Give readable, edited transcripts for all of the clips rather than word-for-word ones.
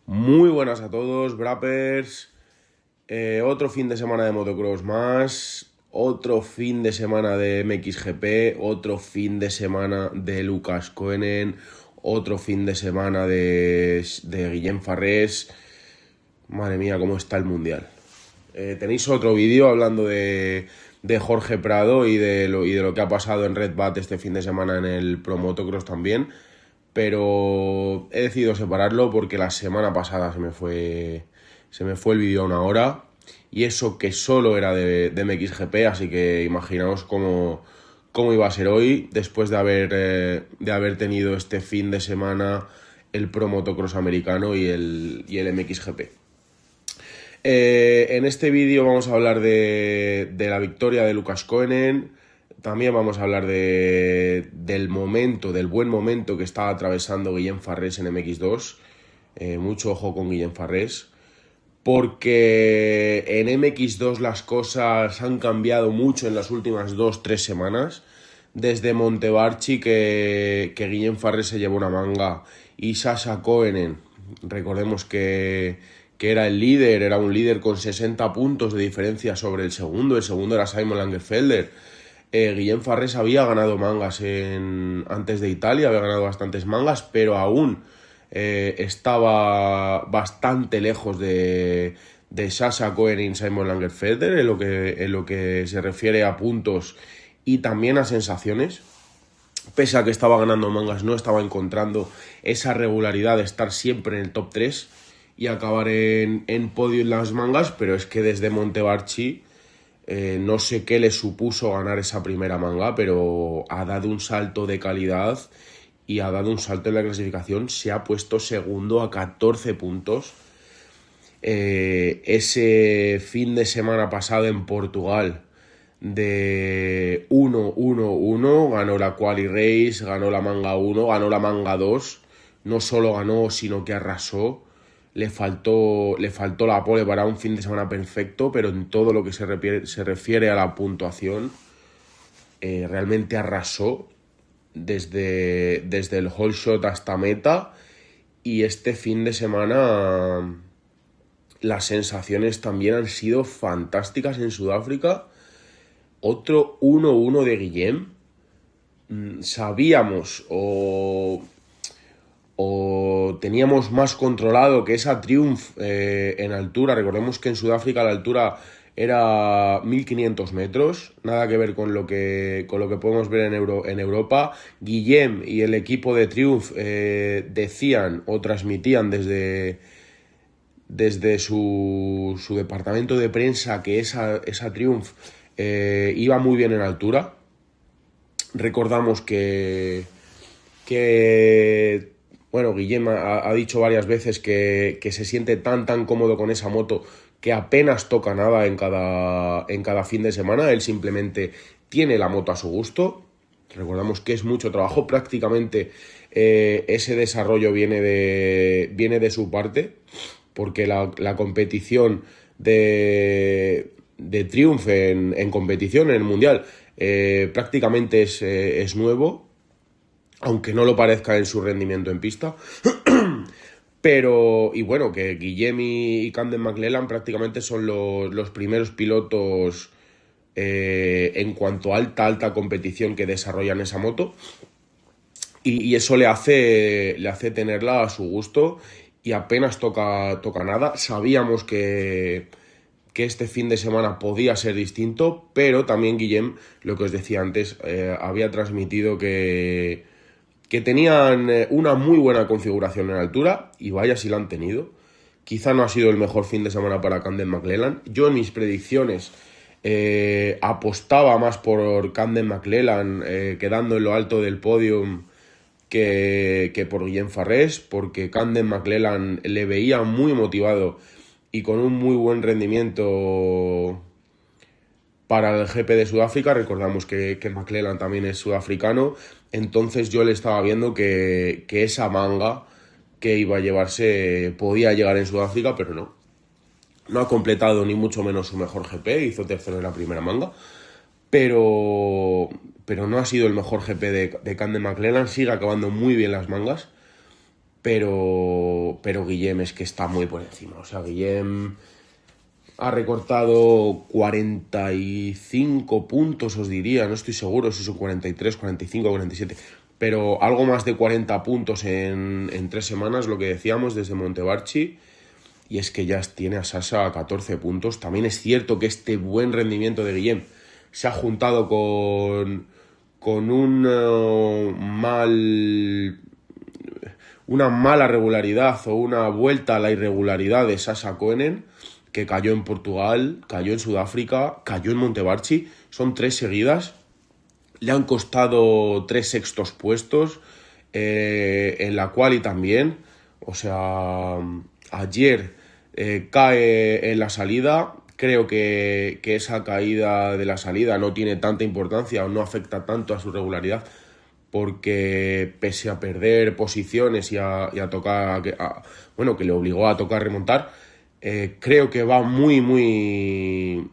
Muy buenas a todos, Brappers. Otro fin de semana de motocross más, otro fin de semana de MXGP, otro fin de semana de Lucas Koenen, otro fin de semana de Guillem Farrés. Madre mía, cómo está el mundial. Tenéis otro vídeo hablando de Jorge Prado y de lo que ha pasado en Red Bat este fin de semana en el Pro Motocross también. Pero he decidido separarlo porque la semana pasada se me fue el vídeo a una hora. Y eso que solo era de MXGP, así que imaginaos cómo iba a ser hoy, después de haber tenido este fin de semana el Pro Motocross americano y el MXGP. En este vídeo vamos a hablar de la victoria de Lucas Koenen. También vamos a hablar del buen momento que está atravesando Guillem Farrés en MX2. Mucho ojo con Guillem Farrés, porque en MX2 las cosas han cambiado mucho en las últimas 2-3 semanas. Desde Montevarchi, que Guillem Farrés se llevó una manga, y Sasha Koenen, recordemos que era un líder con 60 puntos de diferencia sobre el segundo era Simon Langenfelder. Guillem Farrés había ganado mangas antes de Italia, había ganado bastantes mangas, pero aún estaba bastante lejos de Sasha Koenen y Simon Langenfelder en lo que se refiere a puntos y también a sensaciones. Pese a que estaba ganando mangas, no estaba encontrando esa regularidad de estar siempre en el top 3 y acabar en podio en las mangas, pero es que desde Montevarchi no sé qué le supuso ganar esa primera manga, pero ha dado un salto de calidad y ha dado un salto en la clasificación. Se ha puesto segundo a 14 puntos. Ese fin de semana pasado en Portugal de 1-1-1, ganó la Quali Race, ganó la manga 1, ganó la manga 2, no solo ganó, sino que arrasó. Le faltó la pole para un fin de semana perfecto, pero en todo lo que se refiere a la puntuación, realmente arrasó desde el whole shot hasta meta. Y este fin de semana las sensaciones también han sido fantásticas en Sudáfrica. Otro 1-1 de Guillem. Sabíamos o teníamos más controlado que esa Triumph en altura. Recordemos que en Sudáfrica la altura era 1500 metros, nada que ver con lo que podemos ver en Europa. Guillem y el equipo de Triumph decían o transmitían desde su departamento de prensa que esa Triumph iba muy bien en altura. Recordamos que bueno, Guillem ha dicho varias veces que se siente tan cómodo con esa moto que apenas toca nada en cada fin de semana. Él simplemente tiene la moto a su gusto. Recordamos que es mucho trabajo, prácticamente ese desarrollo viene de su parte, porque la competición de Triumph en competición, en el Mundial, prácticamente es nuevo, aunque no lo parezca en su rendimiento en pista. Pero, y bueno, que Guillem y Camden McLellan prácticamente son los primeros pilotos en cuanto a alta competición que desarrollan esa moto. Y eso le hace tenerla a su gusto y apenas toca nada. Sabíamos que este fin de semana podía ser distinto, pero también Guillem, lo que os decía antes, había transmitido que tenían una muy buena configuración en altura, y vaya si la han tenido. Quizá no ha sido el mejor fin de semana para Camden McLellan. Yo en mis predicciones apostaba más por Camden McLellan quedando en lo alto del podium que por Guillem Farrés, porque Camden McLellan le veía muy motivado y con un muy buen rendimiento para el GP de Sudáfrica. Recordamos que McLellan también es sudafricano, entonces yo le estaba viendo que esa manga que iba a llevarse podía llegar en Sudáfrica, pero no ha completado ni mucho menos su mejor GP, hizo tercero en la primera manga, pero no ha sido el mejor GP de Camden McLellan. Sigue acabando muy bien las mangas, pero Guillem es que está muy por encima. O sea, Guillem ha recortado 45 puntos, os diría, no estoy seguro si son 43, 45, 47, pero algo más de 40 puntos en 3 semanas, lo que decíamos desde Montevarchi, y es que ya tiene a Sasha a 14 puntos. También es cierto que este buen rendimiento de Guillem se ha juntado con una mala regularidad o una vuelta a la irregularidad de Sasha Koenen, que cayó en Portugal, cayó en Sudáfrica, cayó en Montevarchi. Son 3 seguidas. Le han costado 3 sextos puestos, en la quali también. O sea, ayer cae en la salida. Creo que esa caída de la salida no tiene tanta importancia o no afecta tanto a su regularidad, porque pese a perder posiciones y a tocar, bueno, que le obligó a tocar remontar, creo que va muy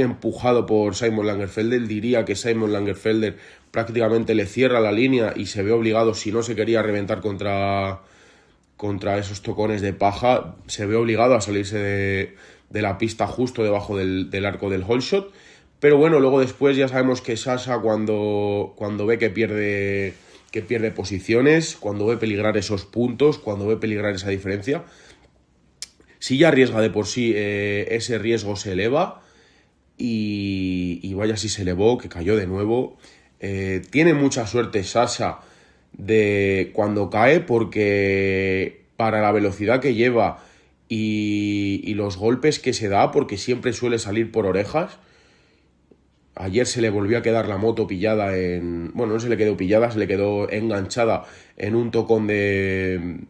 empujado por Simon Langenfelder. Diría que Simon Langenfelder prácticamente le cierra la línea y se ve obligado, si no se quería reventar contra esos tocones de paja, se ve obligado a salirse de la pista justo debajo del arco del hole shot. Pero bueno, luego después ya sabemos que Sasha cuando ve que pierde posiciones, cuando ve peligrar esos puntos, cuando ve peligrar esa diferencia, si ya arriesga de por sí, ese riesgo se eleva, y vaya si se elevó, que cayó de nuevo. Tiene mucha suerte Sasha de cuando cae, porque para la velocidad que lleva y los golpes que se da, porque siempre suele salir por orejas. Ayer se le volvió a quedar la moto pillada bueno, no se le quedó pillada, se le quedó enganchada en un tocón de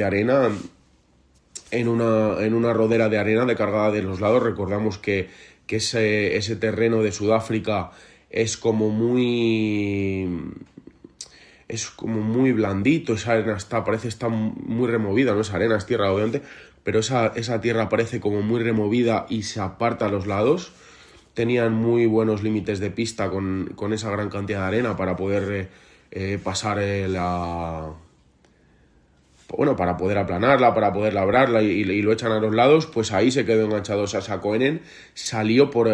arena, en una rodera de arena de cargada de los lados. Recordamos que ese terreno de Sudáfrica es como muy blandito. Esa arena parece estar muy removida, no es arena, es tierra obviamente, pero esa tierra parece como muy removida y se aparta a los lados. Tenían muy buenos límites de pista con esa gran cantidad de arena para poder pasar para poder aplanarla, para poder labrarla, y lo echan a los lados. Pues ahí se quedó enganchado Sasha Koenen, salió por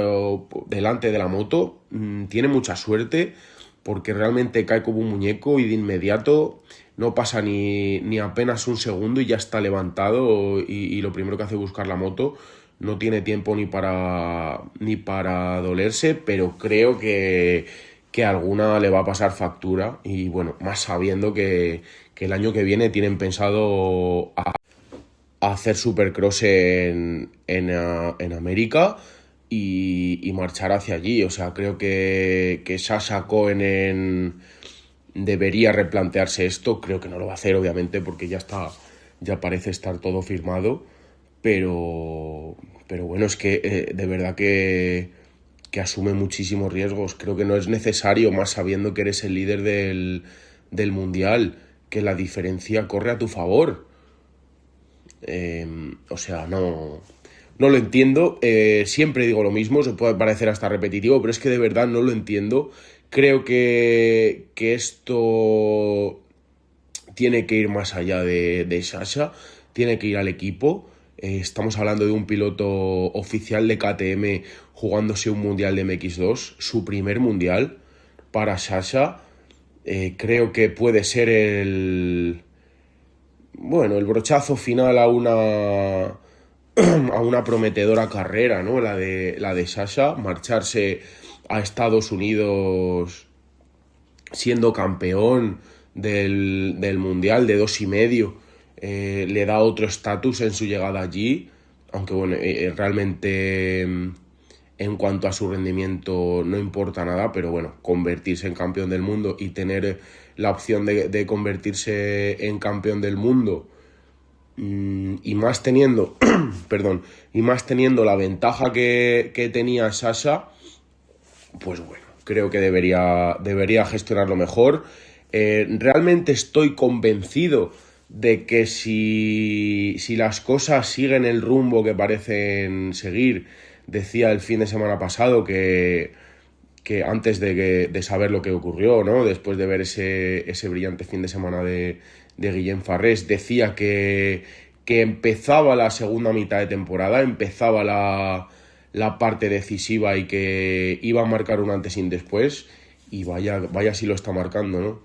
delante de la moto. Tiene mucha suerte, porque realmente cae como un muñeco y de inmediato no pasa ni apenas un segundo y ya está levantado, y lo primero que hace es buscar la moto. No tiene tiempo ni para dolerse, pero creo que alguna le va a pasar factura, y bueno, más sabiendo que el año que viene tienen pensado hacer Supercross en América y marchar hacia allí. O sea, creo que Sasha Koenen debería replantearse esto. Creo que no lo va a hacer, obviamente, porque ya parece estar todo firmado, pero bueno, es que de verdad que asume muchísimos riesgos. Creo que no es necesario, más sabiendo que eres el líder del mundial, que la diferencia corre a tu favor. O sea, no lo entiendo. Siempre digo lo mismo, se puede parecer hasta repetitivo, pero es que de verdad no lo entiendo. Creo que esto tiene que ir más allá de Sasha, tiene que ir al equipo. Estamos hablando de un piloto oficial de KTM jugándose un mundial de MX2, su primer mundial para Sasha. Creo que puede ser el brochazo final a una prometedora carrera, ¿no? La de Sasha, marcharse a Estados Unidos siendo campeón del mundial de 2,5. Le da otro estatus en su llegada allí, aunque bueno, realmente en cuanto a su rendimiento no importa nada, pero bueno, convertirse en campeón del mundo y tener la opción de convertirse en campeón del mundo, y más teniendo la ventaja que tenía Sasha, pues bueno, creo que debería gestionarlo mejor. Realmente estoy convencido de que si las cosas siguen el rumbo que parecen seguir, decía el fin de semana pasado que antes de saber lo que ocurrió, ¿no? Después de ver ese brillante fin de semana de Guillem Farrés. Decía que empezaba la segunda mitad de temporada, empezaba la parte decisiva y que iba a marcar un antes y un después. Y vaya si lo está marcando, ¿no?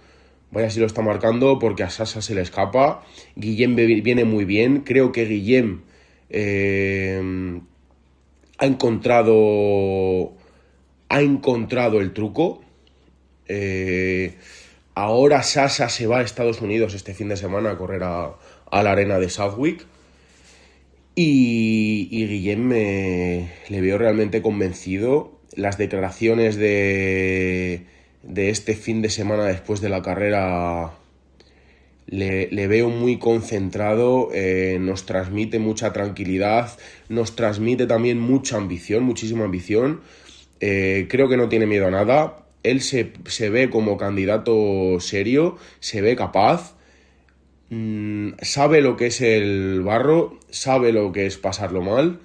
Vaya si lo está marcando, porque a Sasha se le escapa. Guillem viene muy bien. Creo que Guillem ha encontrado el truco. Ahora Sasha se va a Estados Unidos este fin de semana a correr a la arena de Southwick. Y Guillem le veo realmente convencido. Las declaraciones de este fin de semana después de la carrera le veo muy concentrado, nos transmite mucha tranquilidad, nos transmite también mucha ambición, muchísima ambición. Creo que no tiene miedo a nada. Él se ve como candidato serio, se ve capaz, sabe lo que es el barro, sabe lo que es pasarlo mal,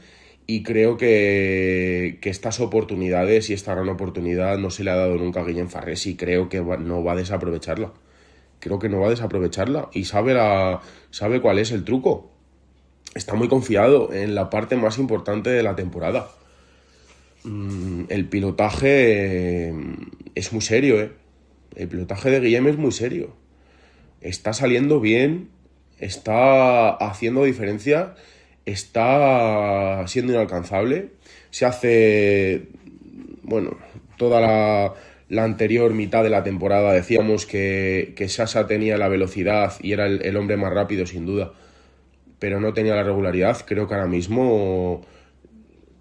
y creo que estas oportunidades y esta gran oportunidad no se le ha dado nunca a Guillem Farrés, y creo que no va a desaprovecharla. Creo que no va a desaprovecharla y sabe cuál es el truco. Está muy confiado en la parte más importante de la temporada. El pilotaje es muy serio, ¿eh? El pilotaje de Guillem es muy serio. Está saliendo bien, está haciendo diferencia, está siendo inalcanzable. Se hace, bueno, toda la anterior mitad de la temporada decíamos que Sasha tenía la velocidad y era el hombre más rápido sin duda, pero no tenía la regularidad. Creo que ahora mismo,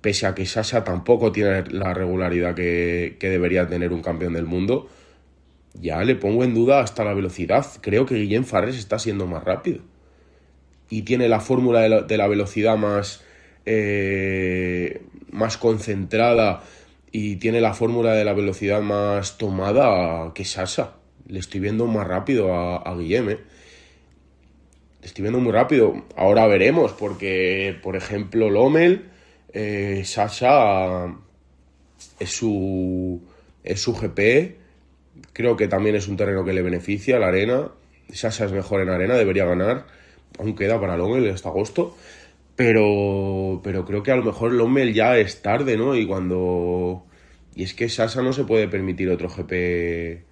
pese a que Sasha tampoco tiene la regularidad que debería tener un campeón del mundo, ya le pongo en duda hasta la velocidad. Creo que Guillem Farrés está siendo más rápido y tiene la fórmula de la velocidad más concentrada, y tiene la fórmula de la velocidad más tomada que Sasha. Le estoy viendo más rápido a Guillem, Le estoy viendo muy rápido. Ahora veremos, porque, por ejemplo, Lommel, Sasha es su GP. Creo que también es un terreno que le beneficia, la arena. Sasha es mejor en arena, debería ganar. Aún queda para Lommel hasta agosto. Pero creo que a lo mejor Lommel ya es tarde, ¿no? Y es que Sasha no se puede permitir otro GP.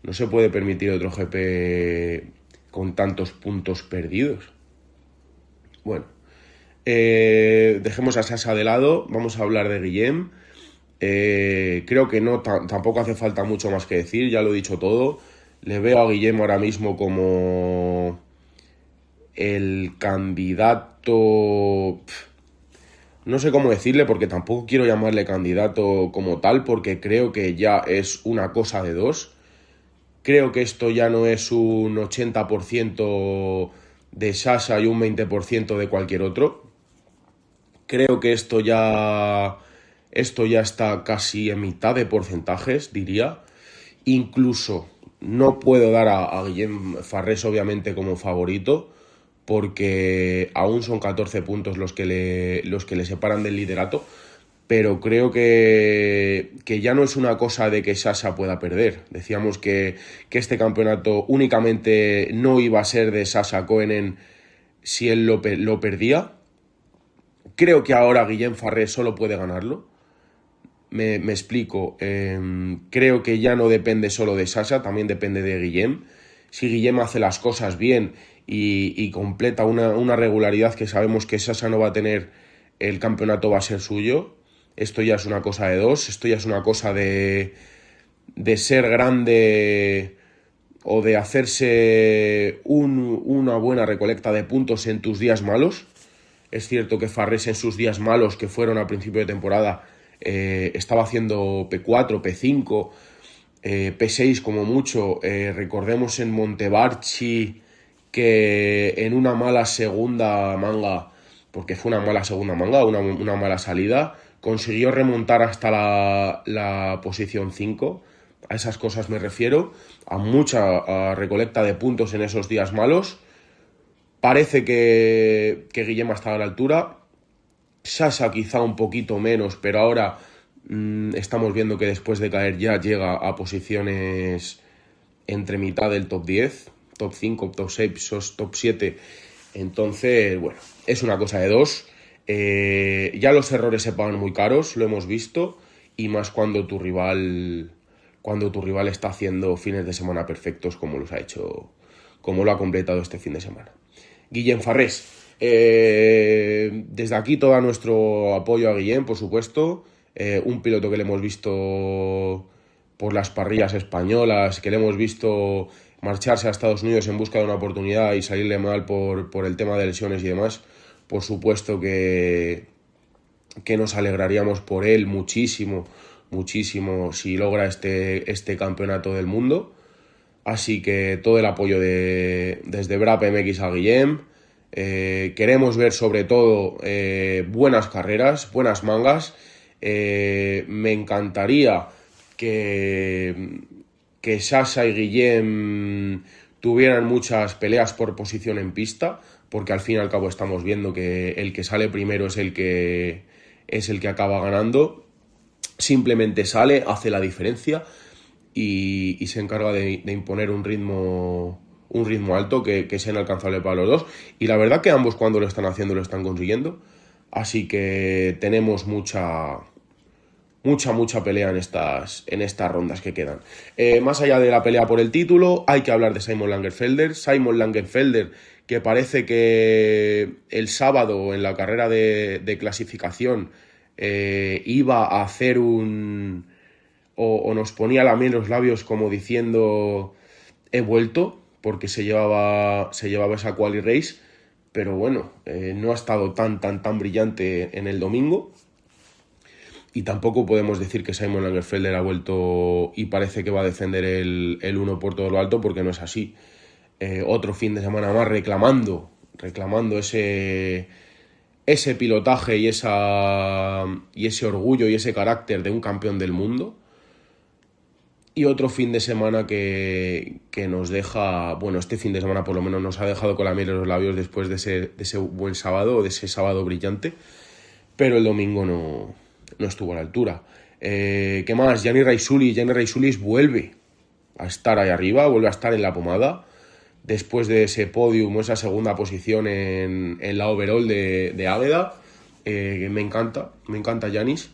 No se puede permitir otro GP con tantos puntos perdidos. Bueno, dejemos a Sasha de lado. Vamos a hablar de Guillem. Creo que tampoco hace falta mucho más que decir, ya lo he dicho todo. Le veo a Guillem ahora mismo como el candidato, no sé cómo decirle, porque tampoco quiero llamarle candidato como tal, porque creo que ya es una cosa de dos. Creo que esto ya no es un 80% de Sasha y un 20% de cualquier otro. Creo que esto ya está casi en mitad de porcentajes, diría. Incluso no puedo dar a Guillem Farrés obviamente como favorito, porque aún son 14 puntos los que le separan del liderato, pero creo que ya no es una cosa de que Sasha pueda perder. Decíamos que este campeonato únicamente no iba a ser de Sasha Koenen si él lo perdía. Creo que ahora Guillem Farrés solo puede ganarlo. Me explico. Creo que ya no depende solo de Sasha, también depende de Guillem. Si Guillem hace las cosas bien y completa una regularidad que sabemos que Sasha no va a tener, el campeonato va a ser suyo. Esto ya es una cosa de dos. Esto ya es una cosa de ser grande o de hacerse una buena recolecta de puntos en tus días malos. Es cierto que Farrés en sus días malos, que fueron al principio de temporada, estaba haciendo P4, P5, P6 como mucho. Recordemos en Montevarchi que en una mala segunda manga, porque fue una mala segunda manga, una mala salida, consiguió remontar hasta la posición 5. A esas cosas me refiero, a mucha recolecta de puntos en esos días malos. Parece que Guillem ha estado a la altura. Sasha quizá un poquito menos, pero ahora estamos viendo que después de caer ya llega a posiciones entre mitad del top 10, top 5, top 6, top 7. Entonces, bueno, es una cosa de dos. Ya los errores se pagan muy caros, lo hemos visto, y más cuando tu rival está haciendo fines de semana perfectos como los ha hecho, como lo ha completado este fin de semana. Guillem Farrés, desde aquí todo nuestro apoyo a Guillem, por supuesto, un piloto que le hemos visto por las parrillas españolas, que le hemos visto marcharse a Estados Unidos en busca de una oportunidad y salirle mal por el tema de lesiones y demás. Por supuesto que nos alegraríamos por él muchísimo si logra este campeonato del mundo. Así que todo el apoyo desde Brap MX a Guillem. Queremos ver sobre todo buenas carreras, buenas mangas. Me encantaría que Sasha y Guillem tuvieran muchas peleas por posición en pista, porque al fin y al cabo estamos viendo que el que sale primero es el que acaba ganando. Simplemente sale, hace la diferencia y se encarga de imponer un ritmo alto que es inalcanzable para los dos. Y la verdad que ambos, cuando lo están haciendo, lo están consiguiendo. Así que tenemos mucha pelea en estas rondas que quedan. Más allá de la pelea por el título, hay que hablar de Simon Langenfelder. Simon Langenfelder, que parece que el sábado en la carrera de clasificación iba a hacer o nos ponía la miel en los labios como diciendo he vuelto, porque se llevaba esa quali race, pero bueno, no ha estado tan brillante en el domingo. Y tampoco podemos decir que Simon Langenfelder ha vuelto y parece que va a defender el 1 por todo lo alto, porque no es así. Otro fin de semana más reclamando ese pilotaje y ese orgullo y ese carácter de un campeón del mundo. Y otro fin de semana que nos deja, bueno, este fin de semana por lo menos nos ha dejado con la miel en los labios después de ese buen sábado, de ese sábado brillante, pero el domingo no estuvo a la altura. ¿Qué más? Gianni Raizulis vuelve a estar ahí arriba, vuelve a estar en la pomada, después de ese podium o esa segunda posición en la overall de Águeda. Me encanta Giannis.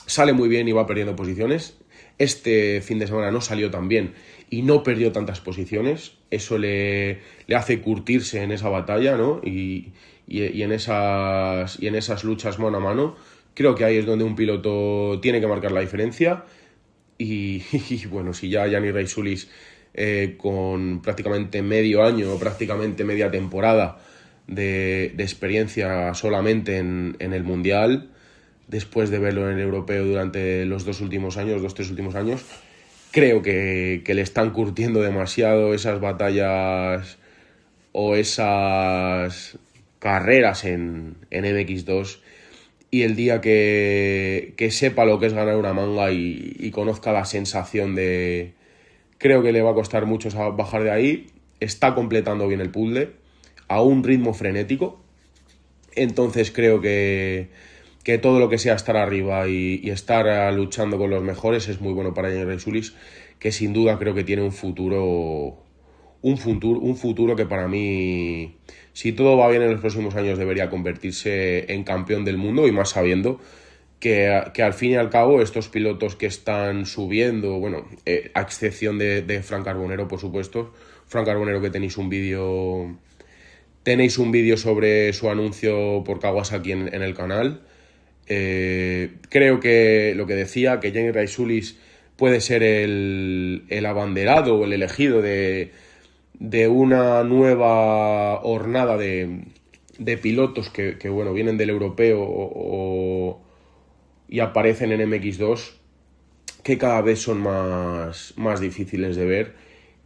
Sale muy bien y va perdiendo posiciones. Este fin de semana no salió tan bien y no perdió tantas posiciones. Eso le hace curtirse en esa batalla, ¿no? Y en esas luchas mano a mano. Creo que ahí es donde un piloto tiene que marcar la diferencia. Y bueno, si ya Gianni Raizulis con prácticamente medio año o prácticamente media temporada de experiencia solamente en el Mundial, después de verlo en el Europeo durante los 3 últimos años, creo que le están curtiendo demasiado esas batallas o esas carreras en MX2. Y el día que sepa lo que es ganar una manga y conozca la sensación de... Creo que le va a costar mucho bajar de ahí. Está completando bien el puzzle a un ritmo frenético. Entonces creo que todo lo que sea estar arriba y estar luchando con los mejores es muy bueno para Gianni Raizulis, que sin duda creo que tiene un futuro que para mí, si todo va bien en los próximos años, debería convertirse en campeón del mundo, y más sabiendo que al fin y al cabo estos pilotos que están subiendo, bueno, a excepción de Fran Carbonero, por supuesto, Fran Carbonero, que tenéis un vídeo sobre su anuncio por Kawasaki en el canal. Creo que lo que decía, que Gianni Raizulis puede ser el abanderado o el elegido de una nueva hornada de pilotos que bueno, vienen del europeo y aparecen en MX2, que cada vez son más difíciles de ver.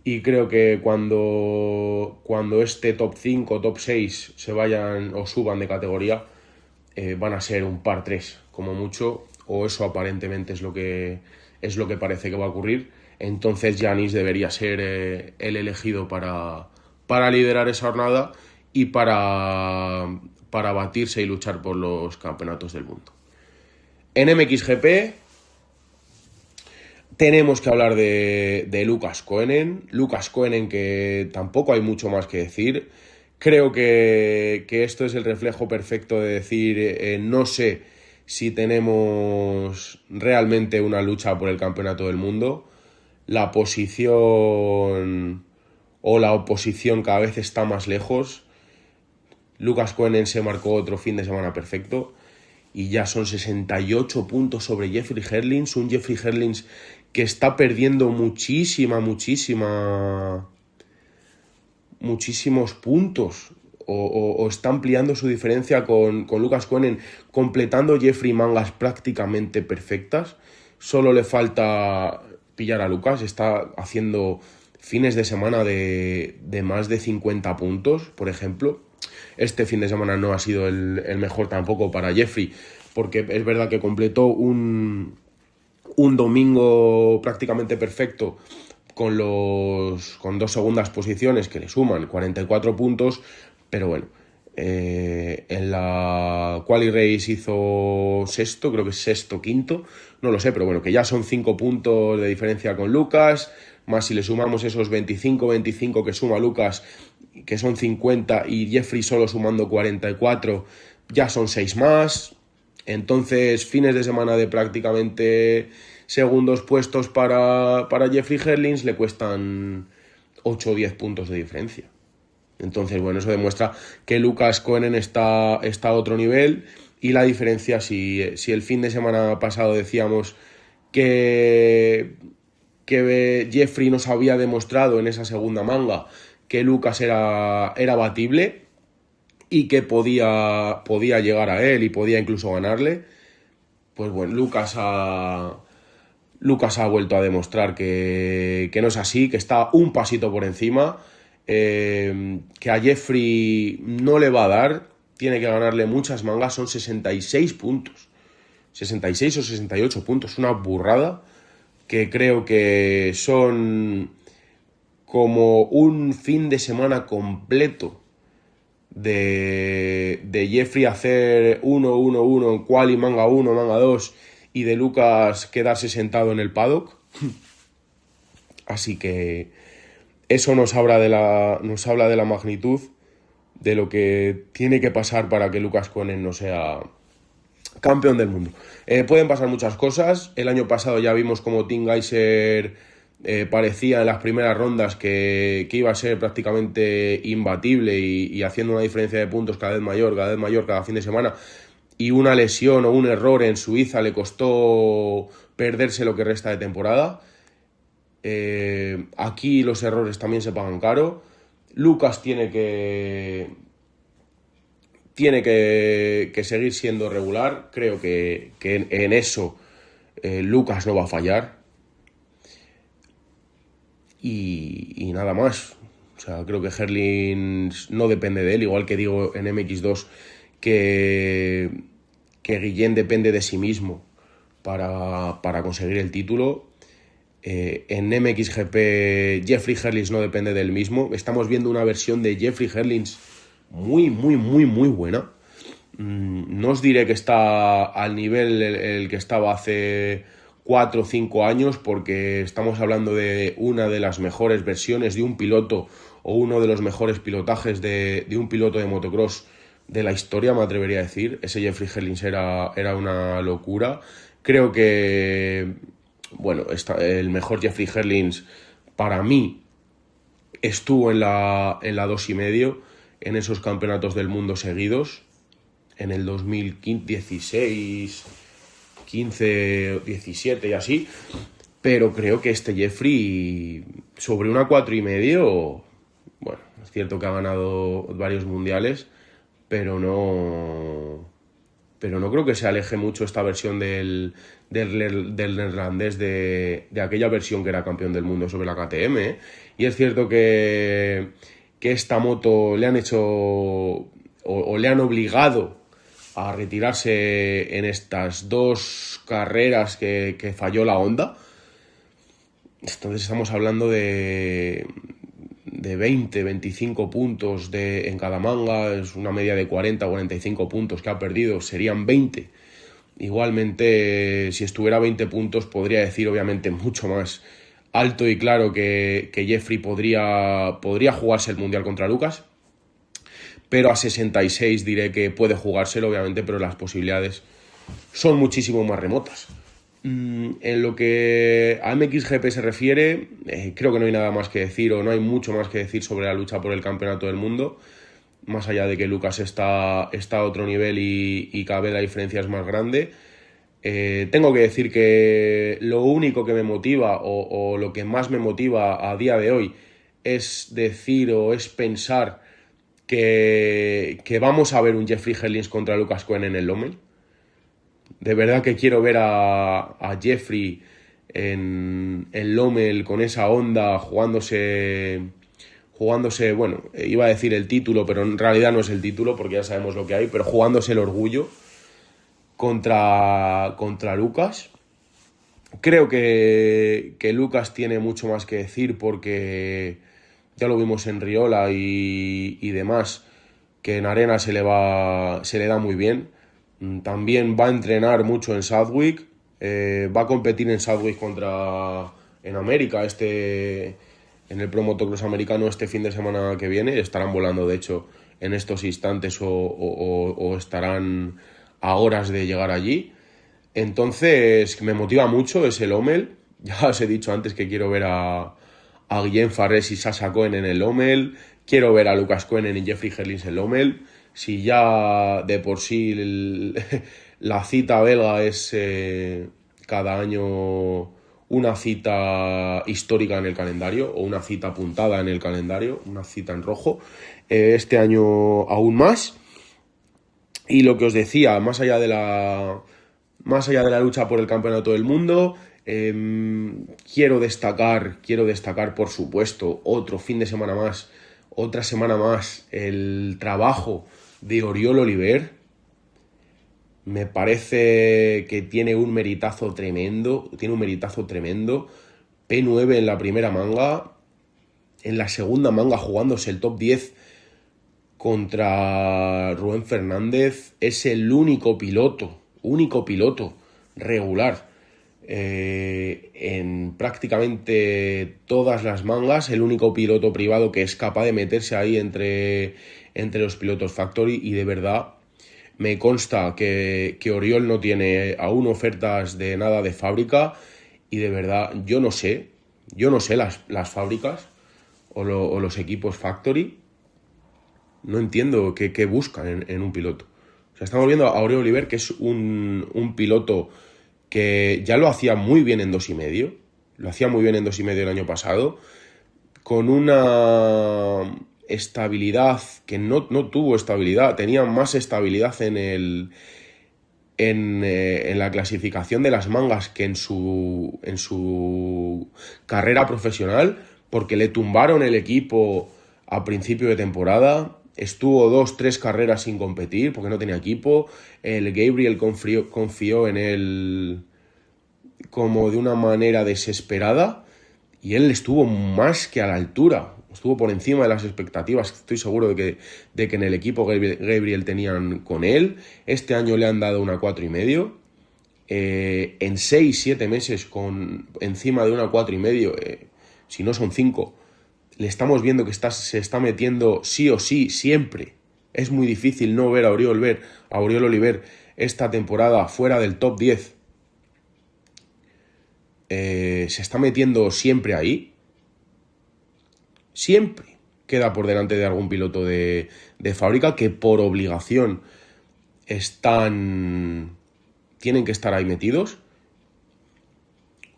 Y creo que cuando este top 5, top 6 se vayan o suban de categoría, van a ser un par 3 como mucho, o eso aparentemente es lo que parece que va a ocurrir. Entonces Giannis debería ser el elegido para liderar esa jornada y para batirse y luchar por los campeonatos del mundo. En MXGP, Tenemos que hablar de Lucas Koenen. Lucas Koenen, que tampoco hay mucho más que decir. Creo que esto es el reflejo perfecto de decir, no sé si tenemos realmente una lucha por el campeonato del mundo. La posición o la oposición cada vez está más lejos. Lucas Koenen se marcó otro fin de semana perfecto y ya son 68 puntos sobre Jeffrey Herlings, un Jeffrey Herlings que está perdiendo muchísimos puntos o está ampliando su diferencia con Lucas Koenen, completando Jeffrey mangas prácticamente perfectas. Solo le falta pillar a Lucas, está haciendo fines de semana de más de 50 puntos, por ejemplo. Este fin de semana no ha sido el mejor tampoco para Jeffrey, porque es verdad que completó un domingo prácticamente perfecto con 2 segundas posiciones que le suman 44 puntos, pero bueno, en la Quali Race hizo sexto, creo que es sexto, quinto, no lo sé, pero bueno, que ya son 5 puntos de diferencia con Lucas, más si le sumamos esos 25 que suma Lucas, que son 50, y Jeffrey solo sumando 44, ya son 6 más. Entonces, fines de semana de prácticamente segundos puestos para Jeffrey Herlings le cuestan 8 o 10 puntos de diferencia. Entonces, bueno, eso demuestra que Lucas Koenen está a otro nivel, y la diferencia, si el fin de semana pasado decíamos que Jeffrey nos había demostrado en esa segunda manga que Lucas era batible y que podía llegar a él y podía incluso ganarle, pues bueno, Lucas ha vuelto a demostrar que no es así, que está un pasito por encima, que a Jeffrey no le va a dar, tiene que ganarle muchas mangas, son 66 puntos, 66 o 68 puntos, una burrada, que creo que son como un fin de semana completo de Jeffrey hacer 1-1-1 en quali, manga 1, manga 2, y de Lucas quedarse sentado en el paddock. Así que eso nos habla de la magnitud de lo que tiene que pasar para que Lucas Koenen no sea campeón del mundo. Pueden pasar muchas cosas. El año pasado ya vimos como Tim Gajser parecía en las primeras rondas que iba a ser prácticamente imbatible y haciendo una diferencia de puntos cada vez mayor cada fin de semana, y una lesión o un error en Suiza le costó perderse lo que resta de temporada. Aquí los errores también se pagan caro. Lucas tiene que seguir siendo regular. Creo que en eso Lucas no va a fallar. Y nada más. O sea, creo que Herlings no depende de él, igual que digo en MX2 que Guillén depende de sí mismo para conseguir el título. En MXGP Jeffrey Herlings no depende del mismo. Estamos viendo una versión de Jeffrey Herlings muy buena. No os diré que está al nivel el que estaba hace 4 o 5 años, porque estamos hablando de una de las mejores versiones de un piloto, o uno de los mejores pilotajes de un piloto de motocross de la historia, me atrevería a decir. Ese Jeffrey Herlings era una locura. Creo que, bueno, el mejor Jeffrey Herlings para mí estuvo en la 2,5 en esos campeonatos del mundo seguidos, en el 2016, 15, 17 y así. Pero creo que este Jeffrey sobre una 4,5, bueno, es cierto que ha ganado varios mundiales, pero no creo que se aleje mucho esta versión del neerlandés de aquella versión que era campeón del mundo sobre la KTM, ¿eh? Y es cierto que esta moto le han hecho o le han obligado a retirarse en estas 2 carreras que falló la Honda. Entonces estamos hablando de 20, 25 puntos en cada manga. Es una media de 40 o 45 puntos que ha perdido, serían 20 Igualmente, si estuviera a 20 puntos, podría decir obviamente mucho más alto y claro que Jeffrey podría jugarse el Mundial contra Lucas, pero a 66 diré que puede jugárselo, obviamente, pero las posibilidades son muchísimo más remotas. En lo que a MXGP se refiere, creo que no hay nada más que decir o no hay mucho más que decir sobre la lucha por el campeonato del mundo, más allá de que Lucas está a otro nivel y cada vez la diferencia es más grande. Tengo que decir que lo único que me motiva o lo que más me motiva a día de hoy es decir o es pensar que vamos a ver un Jeffrey Herlings contra Lucas Cohen en el Lommel. De verdad que quiero ver a Jeffrey en Lommel con esa onda jugándose, bueno, iba a decir el título, pero en realidad no es el título porque ya sabemos lo que hay, pero jugándose el orgullo contra Lucas. Creo que Lucas tiene mucho más que decir porque ya lo vimos en Riola y demás, que en arena se le da muy bien. También va a entrenar mucho en Southwick, va a competir en Southwick en América, en el Pro Motocross americano este fin de semana que viene. Estarán volando, de hecho, en estos instantes o estarán a horas de llegar allí. Entonces, me motiva mucho ese Lommel. Ya os he dicho antes que quiero ver a Guillem Farrés y Sasha Cohen en el Lommel. Quiero ver a Lucas Cohen y Jeffrey Herlings en el Lommel. Si ya de por sí la cita belga es cada año una cita histórica en el calendario o una cita apuntada en el calendario, una cita en rojo, este año aún más. Y lo que os decía, más allá de la lucha por el campeonato del mundo, quiero destacar, por supuesto, otro fin de semana más, otra semana más, el trabajo de Oriol Oliver. Me parece que tiene un meritazo tremendo. P9 en la primera manga, en la segunda manga jugándose el top 10 contra Rubén Fernández. Es el único piloto regular en prácticamente todas las mangas, el único piloto privado que es capaz de meterse ahí entre los pilotos Factory, y de verdad me consta que Oriol no tiene aún ofertas de nada de fábrica, y de verdad yo no sé las fábricas o los equipos Factory, no entiendo qué buscan en un piloto. O sea, estamos viendo a Oriol Oliver, que es un piloto que ya lo hacía muy bien en 2,5, el año pasado, con una estabilidad que no tuvo estabilidad, tenía más estabilidad en la clasificación de las mangas que en su carrera profesional, porque le tumbaron el equipo a principio de temporada. Estuvo 2-3 carreras sin competir porque no tenía equipo. El Gabriel confió en él como de una manera desesperada y él estuvo más que a la altura. Estuvo por encima de las expectativas. Estoy seguro de que en el equipo Gabriel tenían con él. Este año le han dado una 4,5. En 6-7 meses con encima de una 4,5, si no son 5, le estamos viendo que se está metiendo sí o sí, siempre. Es muy difícil no ver a Oriol Oliver esta temporada fuera del top 10. Se está metiendo siempre ahí. Siempre queda por delante de algún piloto de fábrica que por obligación tienen que estar ahí metidos.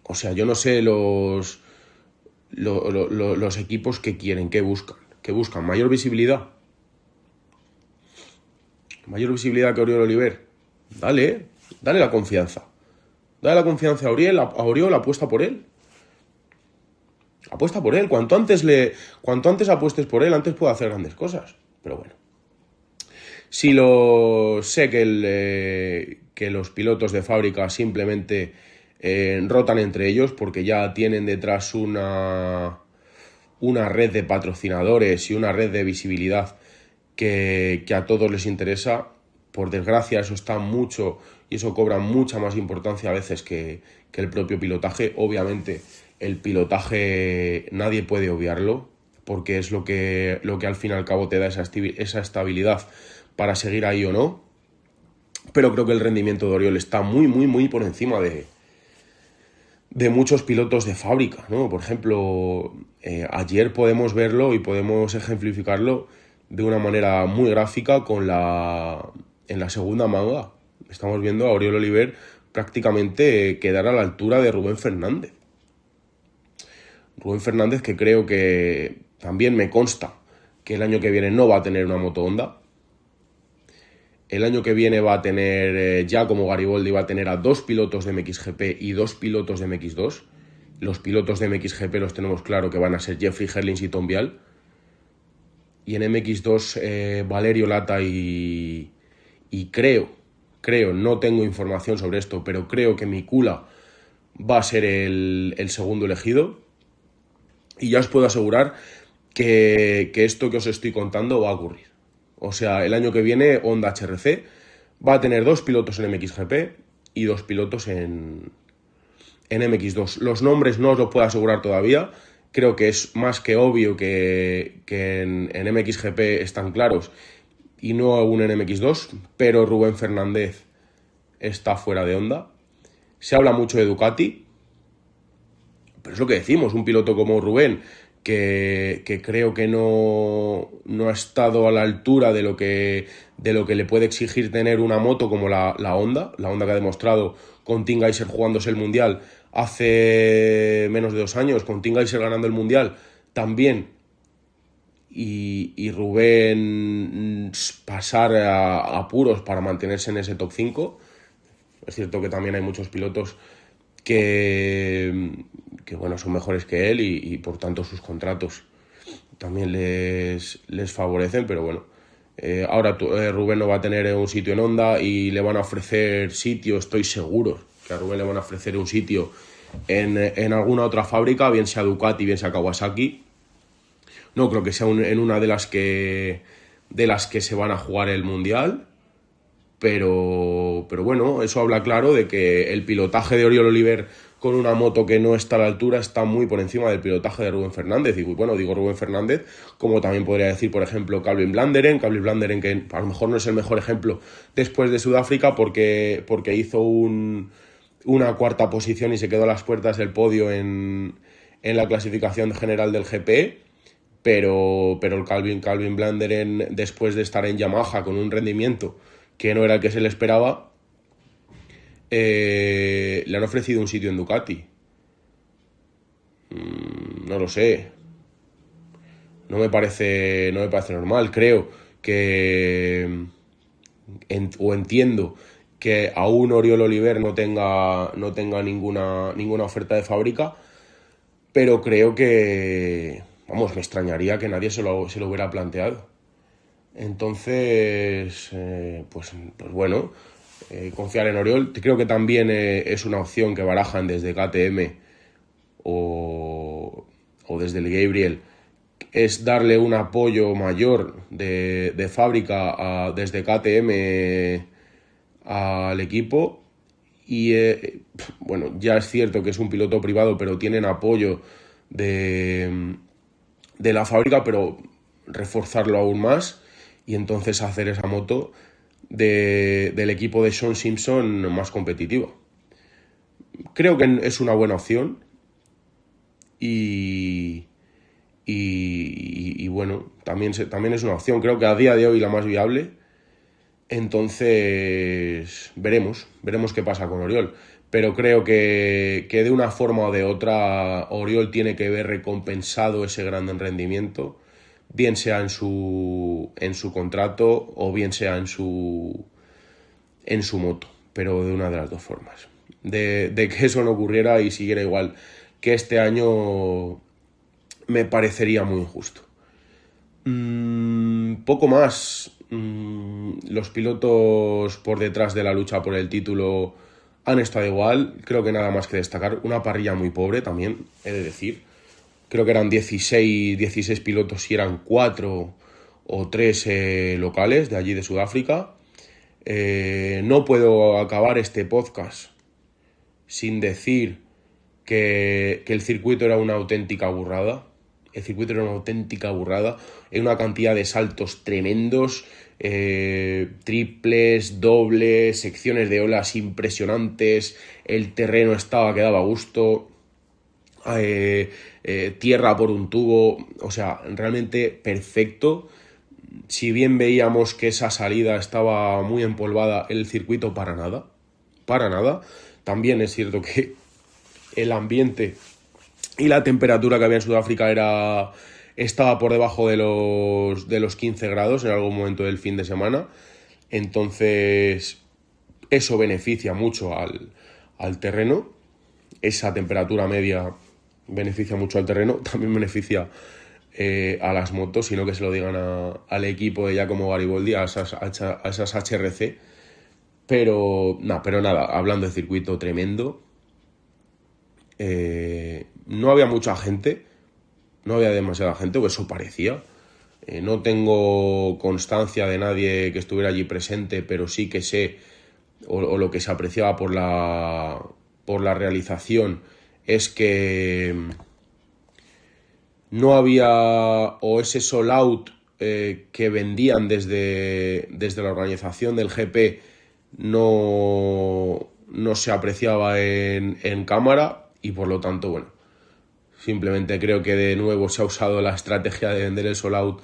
O sea, yo no sé los equipos que quieren, que buscan mayor visibilidad. Mayor visibilidad que Oriol Oliver. Dale la confianza. Dale la confianza a Oriol, apuesta por él. Apuesta por él. Cuanto antes apuestes por él, antes puede hacer grandes cosas. Pero bueno. Sé que los pilotos de fábrica simplemente rotan entre ellos porque ya tienen detrás una red de patrocinadores y una red de visibilidad que a todos les interesa. por desgracia eso está mucho y eso cobra mucha más importancia a veces que el propio pilotaje. Obviamente el pilotaje nadie puede obviarlo porque es lo que al fin y al cabo te da esa estabilidad para seguir ahí o no, pero creo que el rendimiento de Oriol está muy, muy, muy por encima de muchos pilotos de fábrica, ¿no? Por ejemplo, ayer podemos verlo y podemos ejemplificarlo de una manera muy gráfica en la segunda manga. Estamos viendo a Oriol Oliver prácticamente quedar a la altura de Rubén Fernández. Rubén Fernández, que creo que también me consta que el año que viene no va a tener una moto Honda. El año que viene va a tener, ya como Gariboldi, va a tener a 2 pilotos de MXGP y 2 pilotos de MX2. Los pilotos de MXGP los tenemos claro que van a ser Jeffrey Herlings y Tom Vial. Y en MX2 Valerio Lata y creo, no tengo información sobre esto, pero creo que Mikula va a ser el segundo elegido. Y ya os puedo asegurar que esto que os estoy contando va a ocurrir. O sea, el año que viene Honda HRC va a tener 2 pilotos en MXGP y 2 pilotos en MX2. Los nombres no os los puedo asegurar todavía. Creo que es más que obvio que en MXGP están claros y no aún en MX2, pero Rubén Fernández está fuera de Honda. Se habla mucho de Ducati, pero es lo que decimos, un piloto como Rubén, que creo que no ha estado a la altura de lo que le puede exigir tener una moto como la Honda que ha demostrado con Tim Geiser jugándose el Mundial hace menos de 2 años, con Tim Geiser ganando el Mundial también, y Rubén pasar a apuros para mantenerse en ese top 5. Es cierto que también hay muchos pilotos que bueno, son mejores que él y por tanto sus contratos también les favorecen, pero bueno, ahora Rubén no va a tener un sitio en Honda y le van a ofrecer sitio, estoy seguro que a Rubén le van a ofrecer un sitio en alguna otra fábrica, bien sea Ducati, bien sea Kawasaki. No creo que sea en una de las que se van a jugar el Mundial. Pero bueno, eso habla claro de que el pilotaje de Oriol Oliver con una moto que no está a la altura está muy por encima del pilotaje de Rubén Fernández. Y bueno, digo Rubén Fernández, como también podría decir, por ejemplo, Calvin Blanderen, que a lo mejor no es el mejor ejemplo después de Sudáfrica porque hizo una cuarta posición y se quedó a las puertas del podio en la clasificación general del GP. Pero el Calvin Blanderen, después de estar en Yamaha con un rendimiento que no era el que se le esperaba, le han ofrecido un sitio en Ducati. No lo sé. No me parece normal. Creo que entiendo que aún Oriol Oliver no tenga ninguna oferta de fábrica, pero creo que, vamos, me extrañaría que nadie se lo hubiera planteado. Entonces, pues bueno, confiar en Oriol. Creo que también es una opción que barajan desde KTM o desde el Gabriel, es darle un apoyo mayor de fábrica desde KTM al equipo. Y bueno, ya es cierto que es un piloto privado, pero tienen apoyo de la fábrica, pero reforzarlo aún más y entonces hacer esa moto del equipo de Sean Simpson más competitiva. Creo que es una buena opción y bueno, también es una opción, creo que a día de hoy la más viable. Entonces veremos qué pasa con Oriol, pero creo que de una forma o de otra Oriol tiene que ver recompensado ese gran rendimiento, bien sea en su contrato o bien sea en su moto, pero de una de las dos formas. De que eso no ocurriera y siguiera igual que este año me parecería muy injusto. Poco más. Los pilotos por detrás de la lucha por el título han estado igual. Creo que nada más que destacar. Una parrilla muy pobre también, he de decir. Creo que eran 16 pilotos y eran 4 o 3 locales de allí de Sudáfrica. No puedo acabar este podcast sin decir que el circuito era una auténtica burrada. El circuito era una auténtica burrada. Hay una cantidad de saltos tremendos, triples, dobles, secciones de olas impresionantes. El terreno que daba gusto. Tierra por un tubo. O sea, realmente perfecto. Si bien veíamos que esa salida estaba muy empolvada, el circuito para nada. Para nada. También es cierto que el ambiente y la temperatura que había en Sudáfrica estaba por debajo de los 15 grados en algún momento del fin de semana. Entonces, eso beneficia mucho al terreno. Esa temperatura media beneficia mucho al terreno. También beneficia a las motos, sino que se lo digan al equipo de Giacomo Gariboldi, a esas HRC. Pero nada, hablando de circuito tremendo. No había mucha gente, no había demasiada gente, o eso parecía. No tengo constancia de nadie que estuviera allí presente, pero sí que sé, o lo que se apreciaba por la realización, es que no había, o ese sold out que vendían desde la organización del GP no se apreciaba en cámara. Y por lo tanto, bueno, simplemente creo que de nuevo se ha usado la estrategia de vender el sold out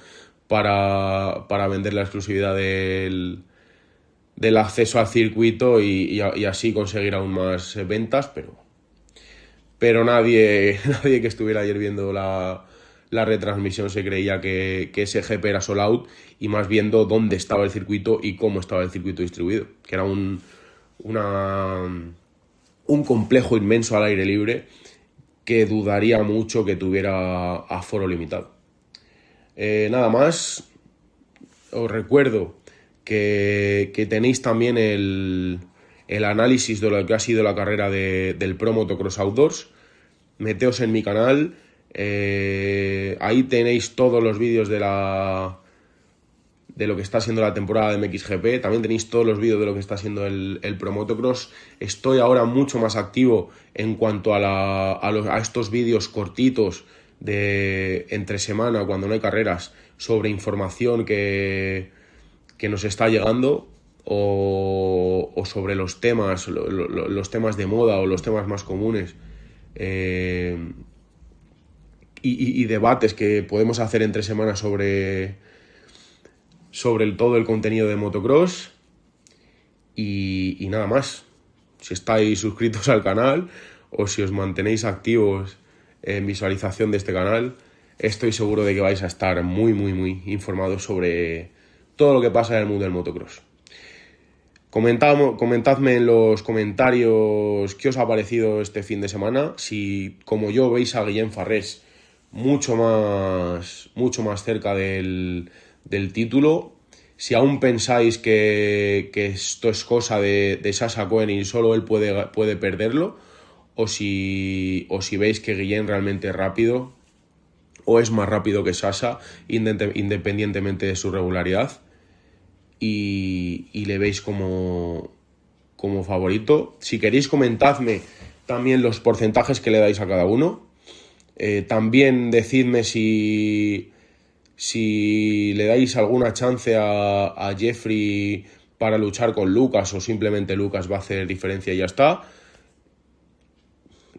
para vender la exclusividad del acceso al circuito y así conseguir aún más ventas, pero nadie que estuviera ayer viendo la retransmisión se creía que ese GP era sold out, y más viendo dónde estaba el circuito y cómo estaba el circuito distribuido, que era un complejo inmenso al aire libre que dudaría mucho que tuviera aforo limitado. Nada más, os recuerdo que tenéis también el análisis de lo que ha sido la carrera del Pro Motocross Outdoors. Meteos en mi canal, ahí tenéis todos los vídeos de lo que está siendo la temporada de MXGP. También tenéis todos los vídeos de lo que está siendo el Pro Motocross. Estoy ahora mucho más activo en cuanto a estos vídeos cortitos de entre semana, cuando no hay carreras, sobre información que nos está llegando, o sobre los temas, los temas de moda o los temas más comunes, y debates que podemos hacer entre semanas sobre todo el contenido de motocross. Y nada más. Si estáis suscritos al canal o si os mantenéis activos en visualización de este canal, estoy seguro de que vais a estar muy, muy, muy informados sobre todo lo que pasa en el mundo del motocross. Comentadme en los comentarios qué os ha parecido este fin de semana. Si, como yo, veis a Guillem Farrés mucho más cerca del título. Si aún pensáis que esto es cosa de Sasha Cohen y solo él puede perderlo, o si veis que Guillem realmente es rápido, o es más rápido que Sasha, independientemente de su regularidad, y le veis como favorito. Si queréis, comentadme también los porcentajes que le dais a cada uno. También decidme si le dais alguna chance a Jeffrey para luchar con Lucas, o simplemente Lucas va a hacer diferencia y ya está.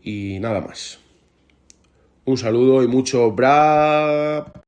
Y nada más. Un saludo y mucho bra.